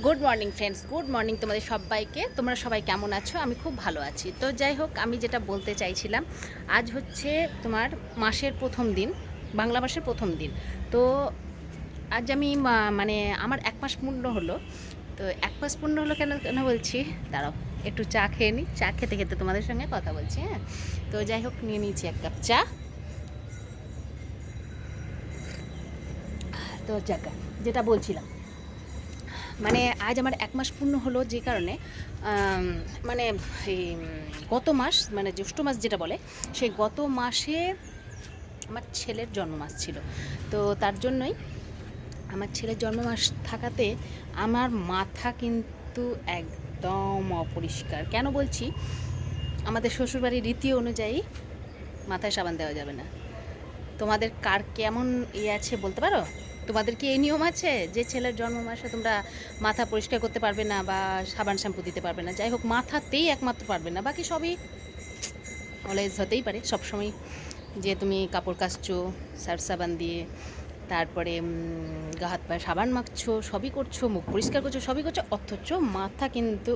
Good morning friends, good morning তোমাদের সবাইকে। তোমরা সবাই কেমন আছো? আমি খুব ভালো আছি। তো যাই হোক, আমি যেটা বলতে চাইছিলাম, আজ হচ্ছে তোমার মাসের প্রথম দিন, বাংলা মাসের প্রথম দিন। তো আজ আমি মানে আমার 1 মাস পূর্ণ হলো। তো 1 মাস পূর্ণ হলো কেন কেন বলছি, দাঁড়াও একটু চা খেয়ে নিই। চা খেতে খেতে তোমাদের সঙ্গে কথা বলছি। হ্যাঁ, তো যাই হোক, নিয়ে নিয়েছি 1 কাপ চা। তো জায়গা যেটা বলছিলাম, মানে আজ আমার 1 মাস পূর্ণ হলো, যে কারণে মানে এই গত মাস, মানে জ্যৈষ্ঠ মাস যেটা বলে, সেই গত মাসে আমার ছেলের জন্মমাস ছিল। তো তার জন্যই আমার ছেলের জন্মমাস থাকাতে আমার মাথা কিন্তু একদম অপরিষ্কার। কেন বলছি, আমাদের শ্বশুরবাড়ির রীতি অনুযায়ী মাথায় সাবান দেওয়া যাবে না। তোমাদের কার কেমন আছে বলতে পারো? তোমাদের কি এই নিয়ম আছে যে ছেলের জন্ম মাসে তোমরা মাথা পরিষ্কার করতে পারবে না বা সাবান শ্যাম্পু দিতে পারবে না? যাই হোক, মাথাতেই একমাত্র পারবে না, বাকি সবই অলওয়েজ হতেই পারে সবসময়। যে তুমি কাপড় কাচছো সার্ফ সাবান দিয়ে, তারপরে গা হাত পায়ে সাবান মাখছো, সবই করছো, মুখ পরিষ্কার করছো, সবই করছো, অথচ মাথা কিন্তু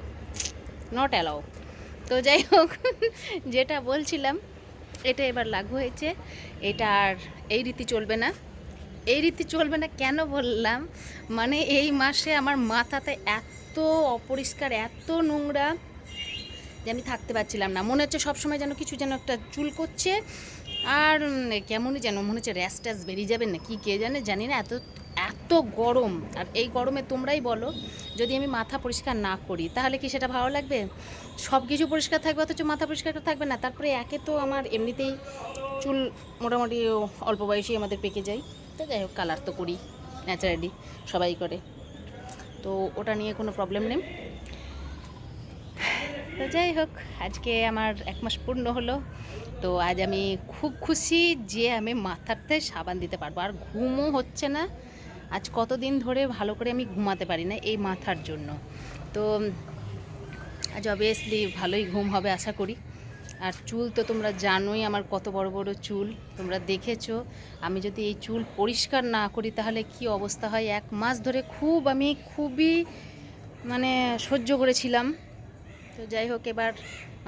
নট অ্যালাউ। তো যাই হোক, যেটা বলছিলাম, এটা এবার লাগু হয়েছে। এটা আর এই রীতি চলবে না। এই রীতি চলবে না কেন বললাম, মানে এই মাসে আমার মাথাতে এত অপরিষ্কার, এত নোংরা যে আমি থাকতে পারছিলাম না। মনে হচ্ছে সবসময় যেন কিছু যেন একটা চুল করছে, আর কেমনই যেন মনে হচ্ছে র্যাশ ট্যাশ বেরিয়ে যাবে না কি, কে জানে, জানি না। এত এত গরম, আর এই গরমে তোমরাই বলো, যদি আমি মাথা পরিষ্কার না করি তাহলে কি সেটা ভালো লাগবে? সব কিছু পরিষ্কার থাকবে অথচ মাথা পরিষ্কার থাকবে না। তারপরে একে তো আমার এমনিতেই চুল মোটামুটি অল্প বয়সেই আমাদের পেকে যায়। তো যাই হোক, কালার তো করি ন্যাচারালি, সবাই করে। তো ওটা নিয়ে কোনো প্রবলেম নেই। তো যাই হোক, আজকে আমার 1 মাস পূর্ণ হলো। তো আজ আমি খুব খুশি যে আমি মাথাতে সাবান দিতে পারবো, আর ঘুমও হচ্ছে না। আজ কতদিন ধরে ভালো করে আমি ঘুমাতে পারি না এই মাথার জন্য। তো আজ অবভিয়াসলি ভালোই ঘুম হবে আশা করি। আর চুল তো তোমরা জানোই আমার কত বড় বড় চুল, তোমরা দেখেছো। আমি যদি এই চুল পরিষ্কার না করি তাহলে কি অবস্থা হয়। 1 মাস ধরে আমি খুবই মানে সহ্য করেছিলাম। তো যাই হোক, এবার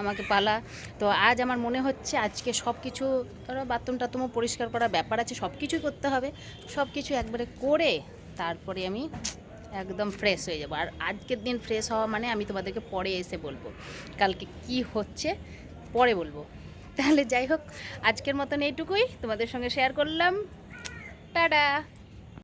আমাকে পালা। তো আজ আমার মনে হচ্ছে আজকে সব কিছু, ধরো বাথরুম টাথরুমও পরিষ্কার করার ব্যাপার আছে, সব কিছুই করতে হবে। সব কিছু একবারে করে তারপরে আমি একদম ফ্রেশ হয়ে যাবো। আর আজকের দিন ফ্রেশ হওয়া মানে আমি তোমাদেরকে পরে এসে বলবো কালকে কি হচ্ছে, পরে বলবো। তাহলে যাই হোক, আজকের মতন এইটুকুই তোমাদের সঙ্গে শেয়ার করলাম। টাটা।